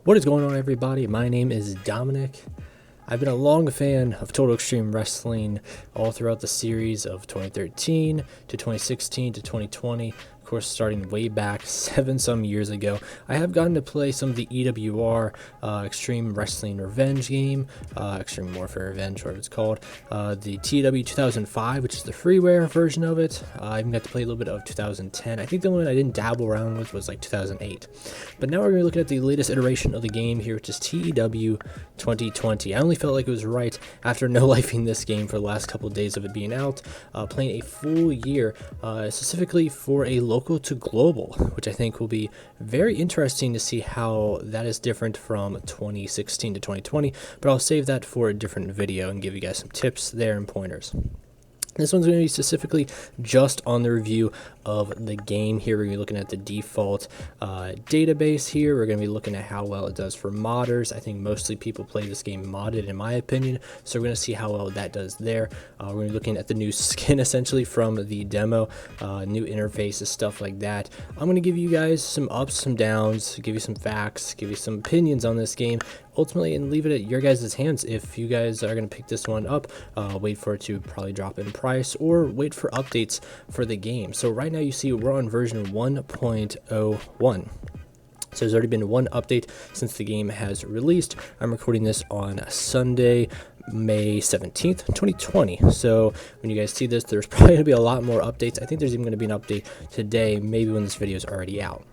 What is going on, everybody? My name is Dominic. I've been a long fan of Total Extreme Wrestling all throughout the series of 2013 to 2016 to 2020. Of course, starting way back 7-some years ago. I have gotten to play some of the EWR Extreme Wrestling Revenge game, Extreme Warfare Revenge, whatever it's called, the TEW 2005, which is the freeware version of it. I even got to play a little bit of 2010. I think the only one I didn't dabble around with was like 2008. But now we're going to be looking at the latest iteration of the game here, which is TEW 2020. I only felt like it was right after no-lifing this game for the last couple of days of it being out, playing a full year, specifically for a local to global, which I think will be very interesting to see how that is different from 2016 to 2020, but I'll save that for a different video and give you guys some tips there and pointers. This one's going to be specifically just on the review of the game here. We're going to be looking at the default database here. We're going to be looking at how well it does for modders. I think mostly people play this game modded, in my opinion, so we're going to see how well that does there. We're going to be looking at the new skin, essentially, from the demo, new interfaces, stuff like that. I'm going to give you guys some ups, some downs, give you some facts, give you some opinions on this game, ultimately, and leave it at your guys' hands if you guys are going to pick this one up. Wait for it to probably drop in price or wait for updates for the game. So right now you see we're on version 1.01. So there's already been one update since the game has released. I'm recording this on Sunday, May 17th, 2020. So when you guys see this, there's probably going to be a lot more updates. I think there's even going to be an update today, maybe when this video is already out.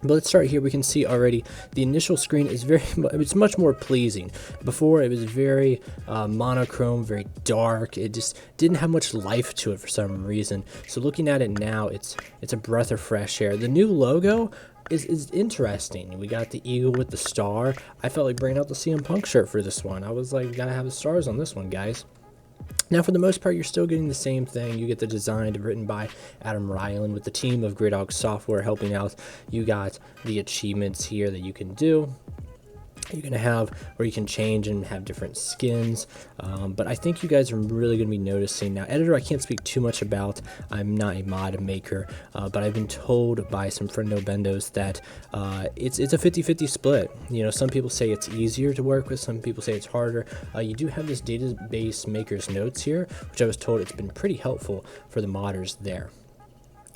But let's start here. We can see already the initial screen is it's much more pleasing. Before it was very monochrome, very dark. It just didn't have much life to it for some reason. So looking at it now, it's a breath of fresh air. The new logo is interesting. We got the eagle with the star. I felt like bringing out the CM Punk shirt for this one. I was like, gotta have the stars on this one, guys. Now, for the most part, you're still getting the same thing. You get the design written by Adam Ryland with the team of Grey Dog Software helping out. You got the achievements here that you can do. You're going to have where you can change and have different skins, but I think you guys are really going to be noticing. Now, editor I can't speak too much about. I'm not a mod maker, but I've been told by some friendo bendos that it's a 50-50 split. You know, some people say it's easier to work with, some people say it's harder. You do have this database maker's notes here, which I was told it's been pretty helpful for the modders there.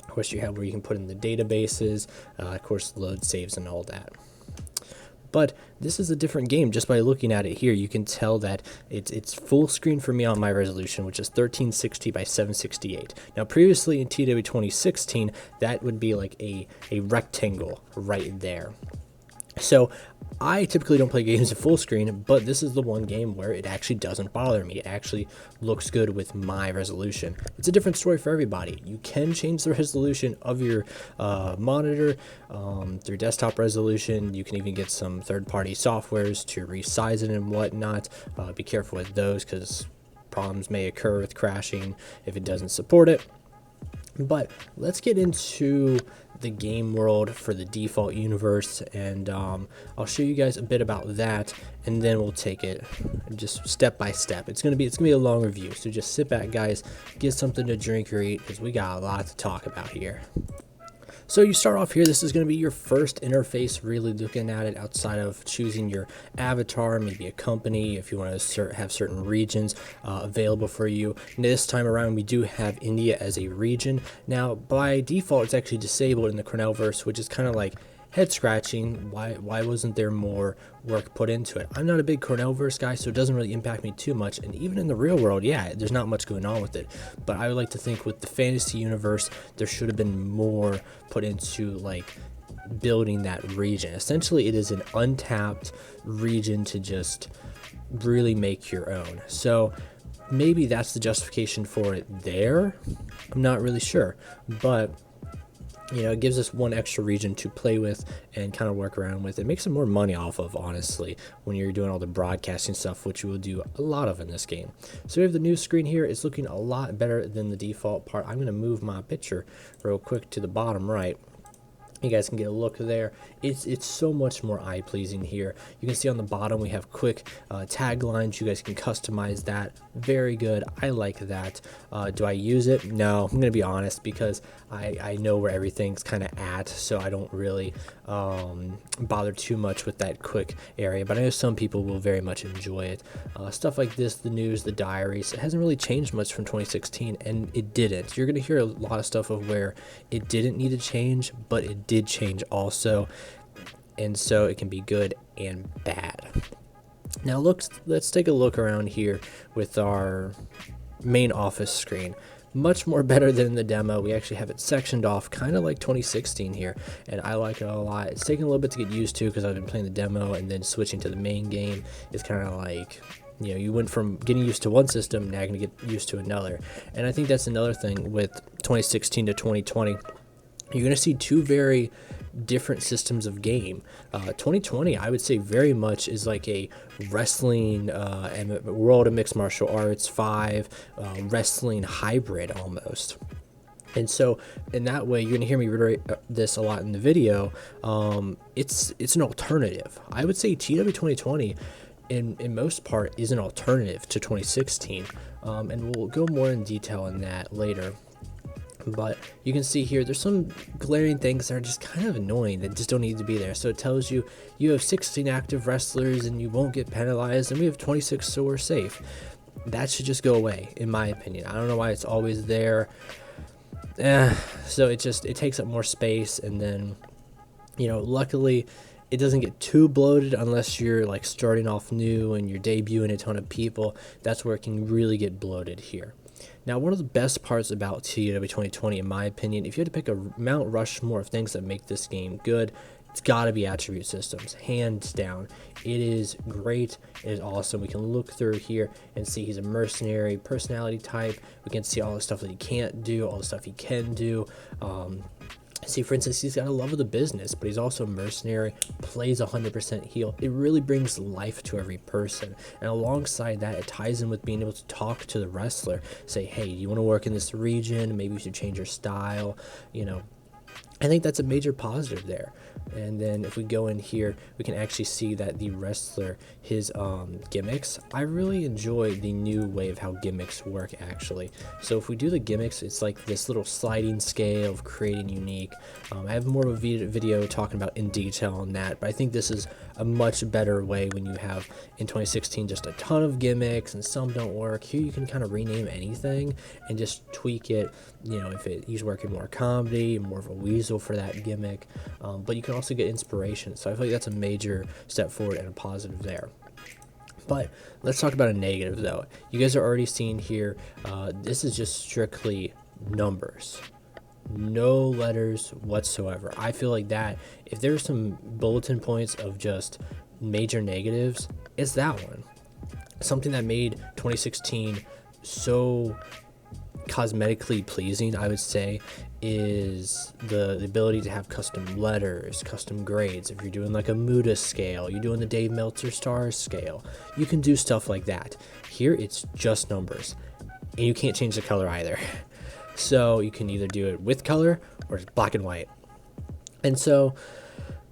Of course, you have where you can put in the databases, of course, load saves and all that. But this is a different game. Just by looking at it here, you can tell that it's full screen for me on my resolution, which is 1360 by 768. Now, previously in TEW 2016, that would be like a rectangle right there. So I typically don't play games at full screen, but this is the one game where it actually doesn't bother me. It actually looks good with my resolution. It's a different story for everybody. You can change the resolution of your monitor through desktop resolution. You can even get some third-party softwares to resize it and whatnot. Be careful with those because problems may occur with crashing if it doesn't support it. But let's get into the game world for the default universe, and I'll show you guys a bit about that, and then we'll take it just step by step. It's gonna be a long review, so just sit back, guys, get something to drink or eat, because we got a lot to talk about here. So you start off here. This is going to be your first interface, really looking at it outside of choosing your avatar, maybe a company, if you want to have certain regions available for you. And this time around, we do have India as a region. Now, by default, it's actually disabled in the Cornellverse, which is kind of like head scratching. Why wasn't there more work put into it? I'm not a big Cornellverse guy, so it doesn't really impact me too much. And even in the real world, yeah, there's not much going on with it. But I would like to think with the fantasy universe, there should have been more put into like building that region. Essentially, it is an untapped region to just really make your own. So maybe that's the justification for it there. I'm not really sure, but you know, it gives us one extra region to play with and kind of work around with. It makes some more money off of, honestly, when you're doing all the broadcasting stuff, which you will do a lot of in this game. So we have the new screen here. It's looking a lot better than the default part. I'm going to move my picture real quick to the bottom right. You guys can get a look there. It's so much more eye-pleasing here. You can see on the bottom we have quick taglines. You guys can customize that. Very good. I like that. Do I use it? No, I'm gonna be honest, because I know where everything's kind of at, so I don't really bother too much with that quick area. But I know some people will very much enjoy it. Stuff like this, the news, the diaries, it hasn't really changed much from 2016, and it didn't. You're gonna hear a lot of stuff of where it didn't need to change, but it did change also, and so it can be good and bad. Now let's take a look around here with our main office screen. Much more better than the demo. We actually have it sectioned off, kind of like 2016 here, and I like it a lot. It's taking a little bit to get used to because I've been playing the demo and then switching to the main game. It's kind of like, you know, you went from getting used to one system, now you're going to get used to another. And I think that's another thing with 2016 to 2020. You're going to see two very different systems of game. 2020, I would say, very much is like a wrestling and world of mixed martial arts 5 wrestling hybrid almost. And so in that way, you're going to hear me reiterate this a lot in the video. It's an alternative. I would say TEW 2020 in most part is an alternative to 2016, and we'll go more in detail on that later. But you can see here there's some glaring things that are just kind of annoying that just don't need to be there. So it tells you you have 16 active wrestlers and you won't get penalized, and we have 26, so we're safe. That should just go away, in my opinion. I don't know why it's always there. So it takes up more space, and then, you know, luckily it doesn't get too bloated unless you're like starting off new and you're debuting a ton of people. That's where it can really get bloated here. Now, one of the best parts about TEW 2020, in my opinion, if you had to pick a Mount Rushmore of things that make this game good, it's got to be attribute systems, hands down. It is great. It is awesome. We can look through here and see he's a mercenary personality type. We can see all the stuff that he can't do, all the stuff he can do. See, for instance, he's got a love of the business, but he's also a mercenary, plays 100% heal. It really brings life to every person. And alongside that, it ties in with being able to talk to the wrestler. Say, hey, you want to work in this region? Maybe you should change your style. You know, I think that's a major positive there. And then if we go in here, we can actually see that the wrestler, his gimmicks, I really enjoy the new way of how gimmicks work, actually. So if we do the gimmicks, it's like this little sliding scale of creating unique. I have more of a video talking about in detail on that, but I think this is a much better way when you have, in 2016, just a ton of gimmicks and some don't work. Here you can kind of rename anything and just tweak it. You know, if he's working more comedy, more of a weasel for that gimmick, but you can also get inspiration. So I feel like that's a major step forward and a positive there. But let's talk about a negative, though. You guys are already seeing here, this is just strictly numbers. No letters whatsoever. I feel like that, if there's some bulletin points of just major negatives, it's that one. Something that made 2016 so cosmetically pleasing, I would say, is the ability to have custom letters, custom grades. If you're doing like a Muda scale, you're doing the Dave Meltzer stars scale, you can do stuff like that. Here it's just numbers, and you can't change the color either. So you can either do it with color or black and white. And so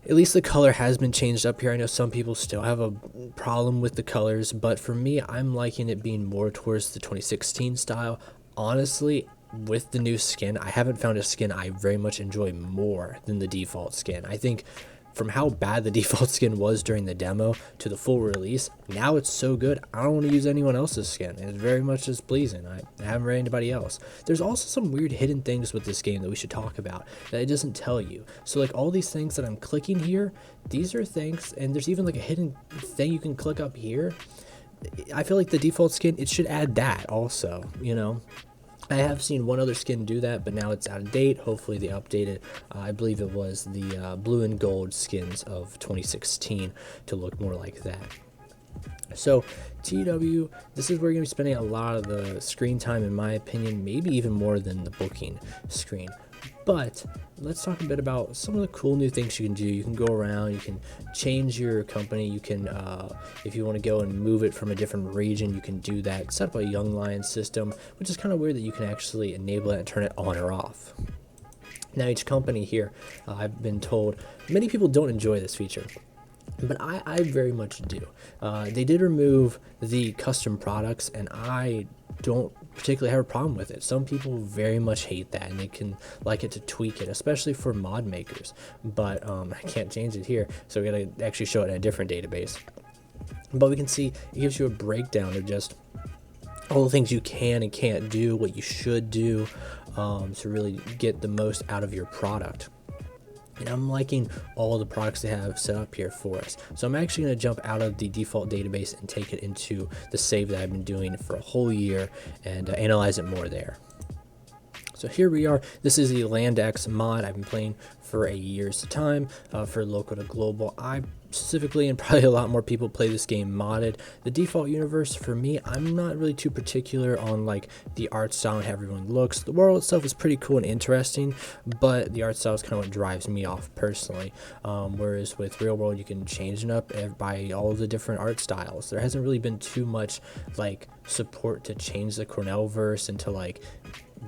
at least the color has been changed up here. I know some people still have a problem with the colors, but for me, I'm liking it being more towards the 2016 style. Honestly, with the new skin, I haven't found a skin I very much enjoy more than the default skin. I think from how bad the default skin was during the demo to the full release, now it's so good, I don't want to use anyone else's skin. It's very much as pleasing. I haven't read anybody else. There's also some weird hidden things with this game that we should talk about that it doesn't tell you. So like all these things that I'm clicking here, these are things, and there's even like a hidden thing you can click up here. I feel like the default skin, it should add that also, you know. I have seen one other skin do that, but now it's out of date. Hopefully they update it. I believe it was the blue and gold skins of 2016 to look more like that. So TEW, this is where you're going to be spending a lot of the screen time, in my opinion, maybe even more than the booking screen. But let's talk a bit about some of the cool new things you can do. You can go around, you can change your company, you can, if you want to go and move it from a different region, you can do that. Set up a Young Lion system, which is kind of weird that you can actually enable that and turn it on or off. Now each company here, I've been told, many people don't enjoy this feature, but I very much do. They did remove the custom products, and I don't particularly have a problem with it. Some people very much hate that, and they can like it to tweak it, especially for mod makers. But I can't change it here, so we gotta actually show it in a different database. But we can see it gives you a breakdown of just all the things you can and can't do, what you should do, to really get the most out of your product. And I'm liking all the products they have set up here for us. So I'm actually going to jump out of the default database and take it into the save that I've been doing for a whole year and analyze it more there. So here we are. This is the LandX mod I've been playing for a year's time for local to global. I specifically, and probably a lot more people, play this game modded. The default universe for me, I'm not really too particular on like the art style and how everyone looks. The world itself is pretty cool and interesting, but the art style is kind of what drives me off personally. Whereas with real world, you can change it up by all of the different art styles. There hasn't really been too much like support to change the Cornell verse into like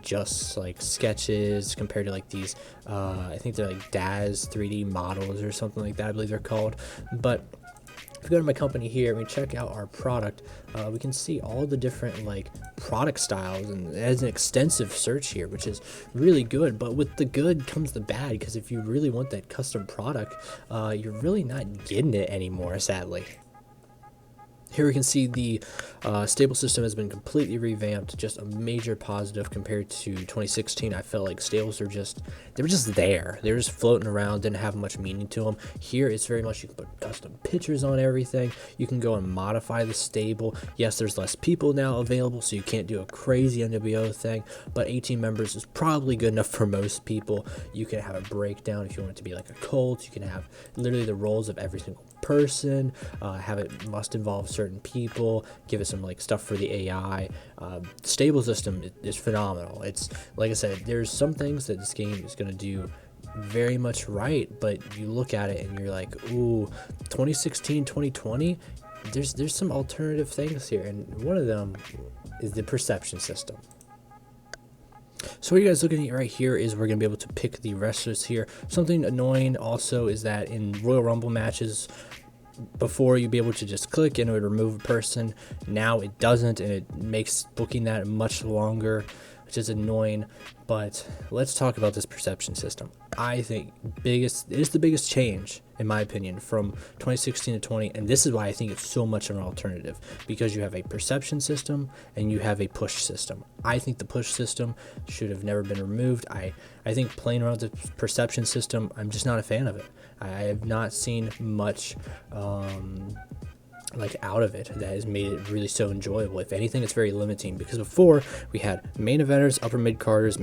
just like sketches compared to like these I think they're like DAZ 3D models or something like that, I believe they're called. But if we go to my company here and we check out our product, we can see all the different like product styles, and it has an extensive search here, which is really good. But with the good comes the bad, because if you really want that custom product, you're really not getting it anymore, sadly. Here we can see the stable system has been completely revamped, just a major positive compared to 2016. I felt like stables were just there. They were just floating around, didn't have much meaning to them. Here it's very much, you can put custom pictures on everything. You can go and modify the stable. Yes, there's less people now available, so you can't do a crazy NWO thing, but 18 members is probably good enough for most people. You can have a breakdown if you want it to be like a cult. You can have literally the roles of every single person, have it must involve certain people, give it some like stuff for the AI. Stable system is phenomenal. It's like I said, there's some things that this game is going to do very much right, but you look at it and you're like, ooh, 2016, 2020, there's some alternative things here, and one of them is the perception system. So what you guys looking at right here is we're going to be able to pick the wrestlers here. Something annoying also is that in Royal Rumble matches, before you'd be able to just click and it would remove a person. Now it doesn't, and it makes booking that much longer, which is annoying. But let's talk about this perception system. I think it is the biggest change, in my opinion, from 2016 to 20, and this is why I think it's so much of an alternative, because you have a perception system and you have a push system. I think the push system should have never been removed. I think playing around with the perception system, I'm just not a fan of it. I have not seen much like out of it that has made it really so enjoyable. If anything, it's very limiting, because before we had main eventers, upper mid-carders,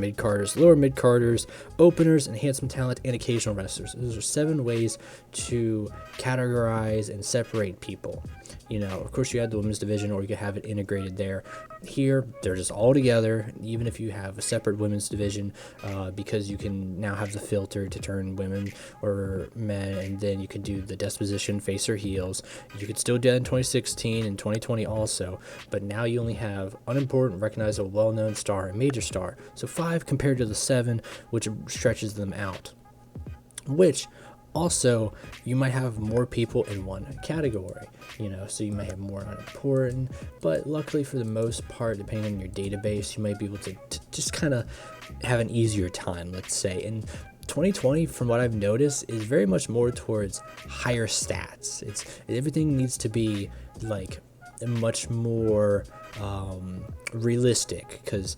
lower mid-carders, openers, enhancement talent, and occasional wrestlers. Those are 7 ways to categorize and separate people. You know, of course you had the women's division, or you could have it integrated there. Here, they're just all together, even if you have a separate women's division, because you can now have the filter to turn women or men, and then you can do the disposition, face or heels. You could still do that in 2016 and 2020 also, but now you only have unimportant, recognizable, well-known star, and major star. So 5 compared to the 7, which stretches them out. Which also, you might have more people in one category, you know, so you might have more unimportant, but luckily for the most part, depending on your database, you might be able to just kind of have an easier time, let's say. And 2020, from what I've noticed, is very much more towards higher stats. Everything needs to be like much more realistic, because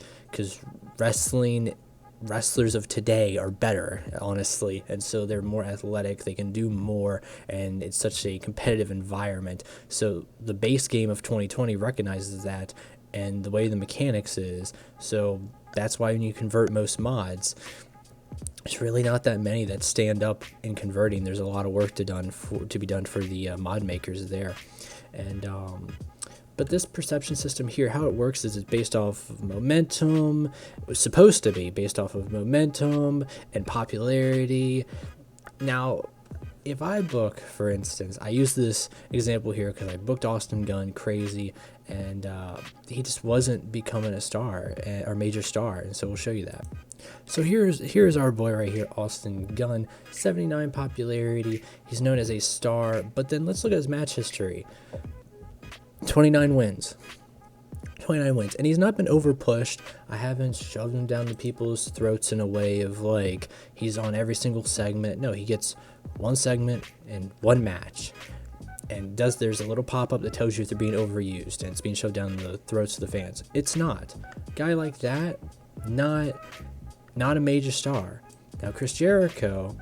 wrestlers of today are better, honestly, and so they're more athletic, they can do more, and it's such a competitive environment. So the base game of 2020 recognizes that, and the way the mechanics is, so that's why when you convert most mods, there's really not that many that stand up in converting. There's a lot of work to be done for the mod makers there. And but this perception system here, how it works is it's based off of momentum. It was supposed to be based off of momentum and popularity. Now, if I book, for instance, I use this example here because I booked Austin Gunn crazy, and he just wasn't becoming a star or major star, and so we'll show you that. So here's our boy right here, Austin Gunn, 79 popularity. He's known as a star, but then let's look at his match history. 29 wins. 29 wins, and he's not been over pushed. I haven't shoved him down to people's throats in a way of like he's on every single segment. No, he gets one segment and one match, and there's a little pop-up that tells you if they're being overused and it's being shoved down the throats of the fans. It's not. Guy like that, not a major star. Now Chris Jericho,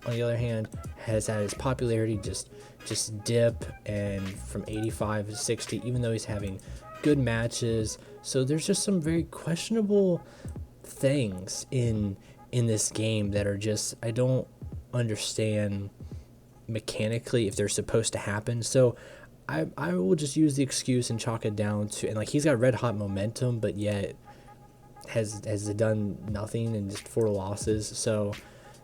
on the other hand, has had his popularity just dip, and from 85 to 60, even though he's having good matches. So there's just some very questionable things in this game that are just, I don't understand mechanically if they're supposed to happen. So I will just use the excuse and chalk it down to, and like he's got red hot momentum, but yet has done nothing and just 4 losses. So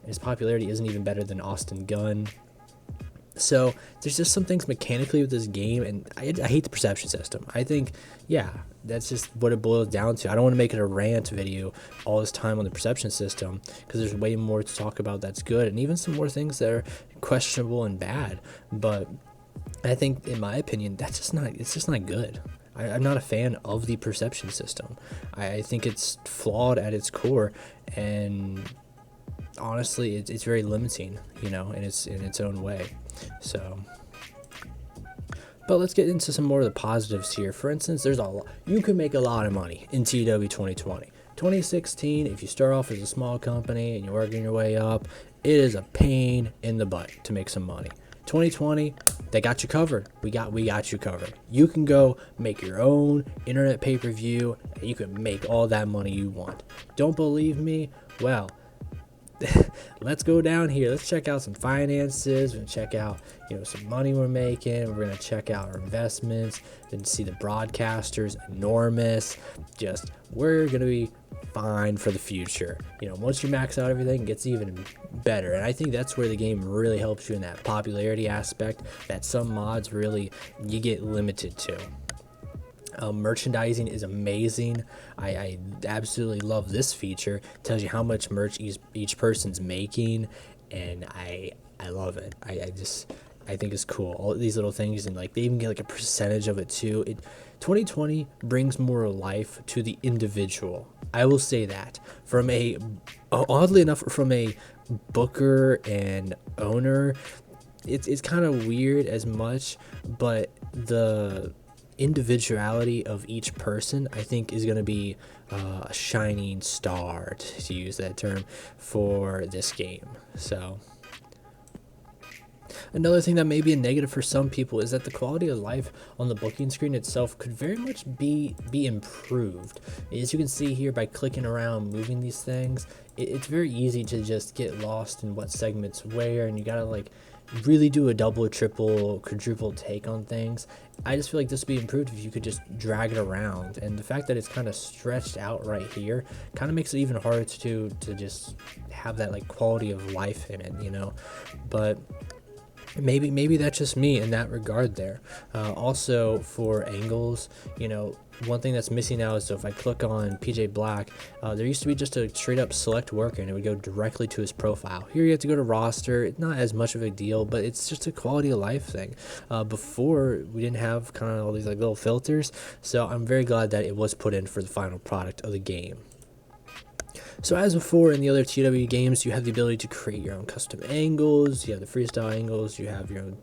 his popularity isn't even better than Austin Gunn. So there's just some things mechanically with this game, and I hate the perception system. I think, yeah, that's just what it boils down to. I don't want to make it a rant video all this time on the perception system, because there's way more to talk about that's good, and even some more things that are questionable and bad. But I think, in my opinion, it's just not good. I'm not a fan of the perception system. I think it's flawed at its core, and honestly, it's very limiting, in its own way. So, but let's get into some more of the positives here. For instance, you can make a lot of money in TEW 2020. 2016, if you start off as a small company and you're working your way up, it is a pain in the butt to make some money. 2020, they got you covered. We got you covered. You can go make your own internet pay-per-view, and you can make all that money you want. Don't believe me? Well, let's go down here. Let's check out some finances. We're going to check out, some money we're making. We're going to check out our investments and see the broadcasters, enormous. We're going to be fine for the future. Once you max out everything, it gets even better. And I think that's where the game really helps you in that popularity aspect that some mods really, you get limited to. Merchandising is amazing. I absolutely love this feature. It tells you how much merch each person's making, and I love it. I think it's cool. All these little things, and like they even get like a percentage of it too. 2020 brings more life to the individual. I will say that oddly enough, from a booker and owner, it's kind of weird as much, but the individuality of each person, I think, is going to be a shining star, to use that term, for this game. So another thing that may be a negative for some people is that the quality of life on the booking screen itself could very much be improved. As you can see here, by clicking around, moving these things, it's very easy to just get lost in what segments where, and you gotta like really do a double, triple, quadruple take on things. I just feel like this would be improved if you could just drag it around, and the fact that it's kind of stretched out right here kind of makes it even harder to just have that like quality of life in it, but maybe that's just me in that regard there. Also for angles, one thing that's missing now is, so if I click on PJ Black, there used to be just a straight up select worker and it would go directly to his profile. Here you have to go to roster. It's not as much of a deal, but it's just a quality of life thing. Before, we didn't have kind of all these like little filters, so I'm very glad that it was put in for the final product of the game. So as before in the other TEW games, you have the ability to create your own custom angles. You have the freestyle angles. You have your own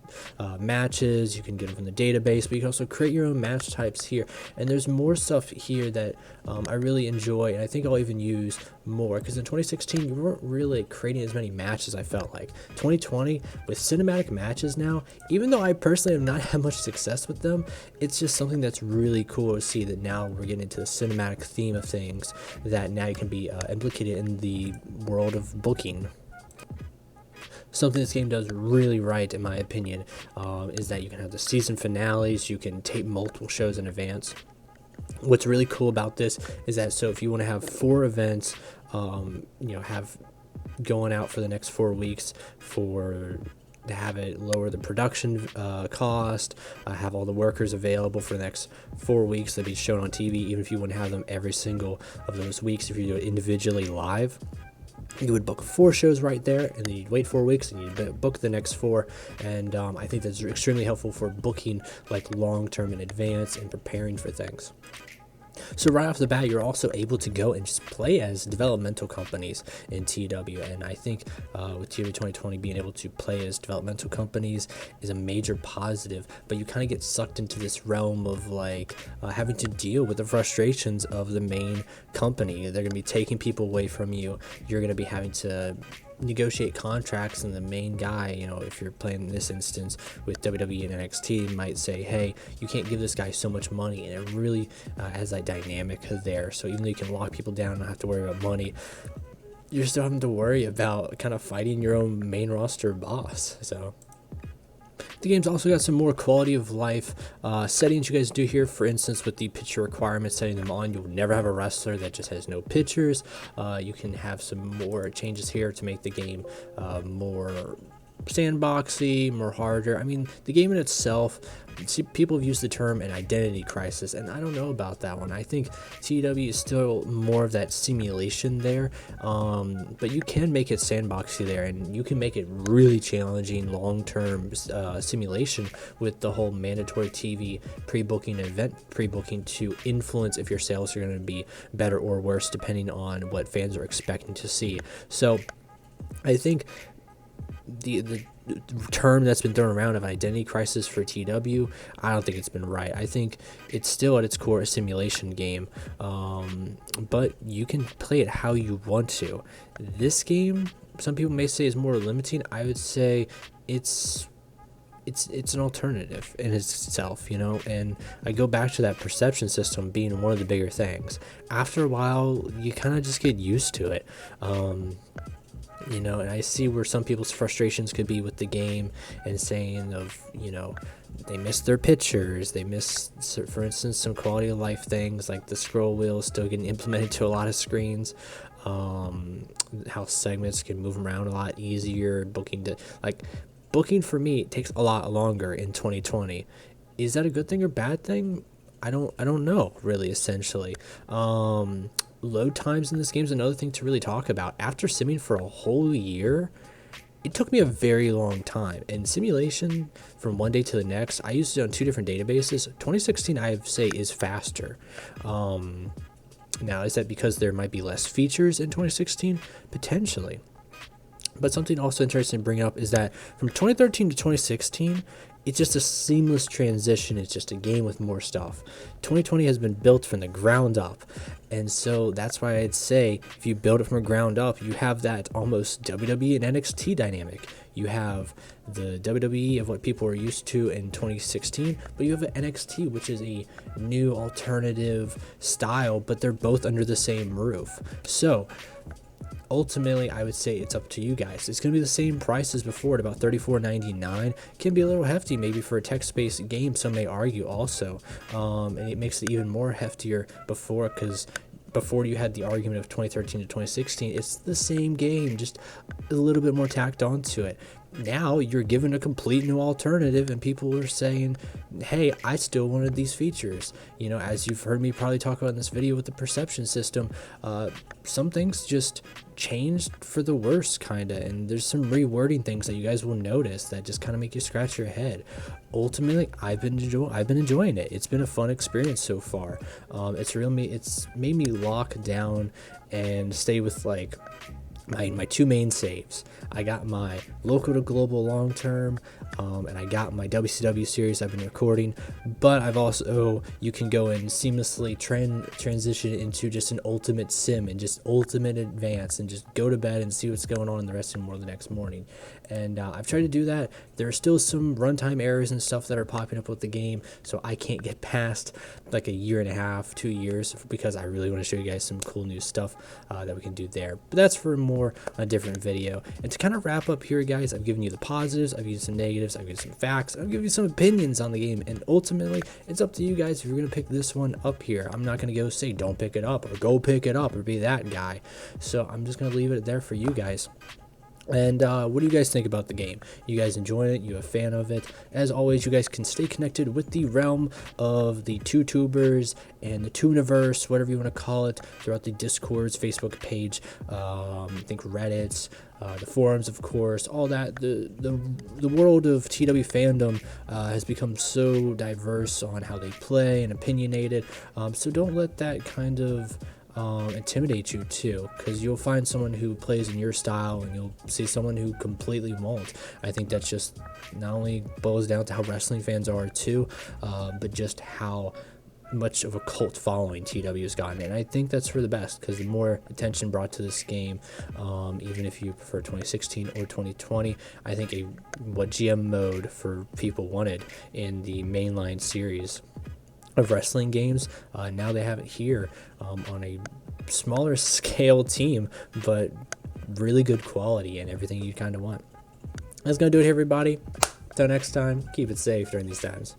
matches. You can get them from the database, but you can also create your own match types here. And there's more stuff here that I really enjoy, and I think I'll even use more, because in 2016 you weren't really creating as many matches. I felt like 2020 with cinematic matches now, even though I personally have not had much success with them, it's just something that's really cool to see that now we're getting into the cinematic theme of things that now you can be implicated in the world of booking. Something this game does really right, in my opinion, is that you can have the season finales. You can tape multiple shows in advance. What's really cool about this is that, so if you want to have 4 events, have going out for the next 4 weeks for to have it lower the production cost, have all the workers available for the next 4 weeks. They'll be shown on TV, even if you wouldn't have them every single of those weeks. If you do it individually live, you would book 4 shows right there, and then you'd wait 4 weeks and you'd book the next 4. And I think that's extremely helpful for booking like long term in advance and preparing for things. So right off the bat, you're also able to go and just play as developmental companies in TEW, and I think with TEW 2020 being able to play as developmental companies is a major positive. But you kind of get sucked into this realm of like having to deal with the frustrations of the main company. They're going to be taking people away from you. You're going to be having to negotiate contracts, and the main guy, you know, if you're playing in this instance with WWE and NXT, might say, hey, you can't give this guy so much money, and it really has that dynamic there. So even though you can lock people down and not have to worry about money, you're still having to worry about kind of fighting your own main roster boss. So the game's also got some more quality of life settings you guys do here. For instance, with the picture requirements, setting them on, you'll never have a wrestler that just has no pictures. You can have some more changes here to make the game more sandboxy, more harder. I mean, the game in itself, see, people have used the term an identity crisis, and I don't know about that one. I think TEW is still more of that simulation there, but you can make it sandboxy there, and you can make it really challenging long-term simulation with the whole mandatory TV pre-booking, event pre-booking, to influence if your sales are going to be better or worse depending on what fans are expecting to see. So I think the term that's been thrown around of identity crisis for TEW, I don't think it's been right. I think it's still at its core a simulation game, but you can play it how you want to. This game, some people may say, is more limiting. I would say it's an alternative in itself, you know, and I go back to that perception system being one of the bigger things. After a while, you kind of just get used to it. You know, and I see where some people's frustrations could be with the game and saying of, you know, they miss their pictures, they miss, for instance, some quality of life things like the scroll wheel is still getting implemented to a lot of screens, how segments can move around a lot easier, booking for me takes a lot longer in 2020. Is that a good thing or bad thing? I don't know, really, essentially. Load times in this game is another thing to really talk about. After simming for a whole year, it took me a very long time. And simulation from one day to the next, I used it on 2 different databases. 2016, I would say, is faster. Now, is that because there might be less features in 2016? Potentially. But something also interesting to bring up is that from 2013 to 2016, it's just a seamless transition. It's just a game with more stuff. 2020 has been built from the ground up. And so that's why I'd say if you build it from the ground up, you have that almost WWE and NXT dynamic. You have the WWE of what people are used to in 2016, but you have an NXT, which is a new alternative style, but they're both under the same roof. So ultimately, I would say it's up to you guys. It's going to be the same price as before at about $34.99. Can be a little hefty maybe for a text-based game, some may argue also. And it makes it even more heftier before, because before you had the argument of 2013 to 2016, it's the same game, just a little bit more tacked onto it. Now you're given a complete new alternative, and people are saying, hey, I still wanted these features. You know, as you've heard me probably talk about in this video with the perception system, some things just changed for the worse, kind of, and there's some rewording things that you guys will notice that just kind of make you scratch your head. Ultimately, I've been enjoying it. It's been a fun experience so far. It's made me lock down and stay with like my 2 main saves. I got my local to global long term, and I got my WCW series I've been recording, but I've also, you can go and seamlessly transition into just an ultimate sim and just ultimate advance and just go to bed and see what's going on in the rest of the world the next morning. And I've tried to do that. There are still some runtime errors and stuff that are popping up with the game, so I can't get past like a year and a half, 2 years, because I really want to show you guys some cool new stuff that we can do there. But that's for a different video. And to kind of wrap up here, guys, I've given you the positives, I've given you some negatives, I've given you some facts, I've given you some opinions on the game, and ultimately it's up to you guys if you're going to pick this one up here. I'm not going to go say don't pick it up or go pick it up or be that guy, so I'm just going to leave it there for you guys. And what do you guys think about the game? You guys enjoy it? You a fan of it? As always, you guys can stay connected with the realm of the TEWtubers and the Tooniverse, whatever you want to call it, throughout the Discord's Facebook page, I think Reddit's, the forums, of course, all that. The world of TEW fandom has become so diverse on how they play and opinionated. So don't let that kind of intimidate you too, because you'll find someone who plays in your style and you'll see someone who completely won't. I think that's just not only boils down to how wrestling fans are too, but just how much of a cult following TEW has gotten, and I think that's for the best, because the more attention brought to this game, even if you prefer 2016 or 2020, I think what GM mode for people wanted in the mainline series of wrestling games, now they have it here on a smaller scale team, but really good quality and everything you kind of want. That's gonna do it here, everybody. Until next time, keep it safe during these times.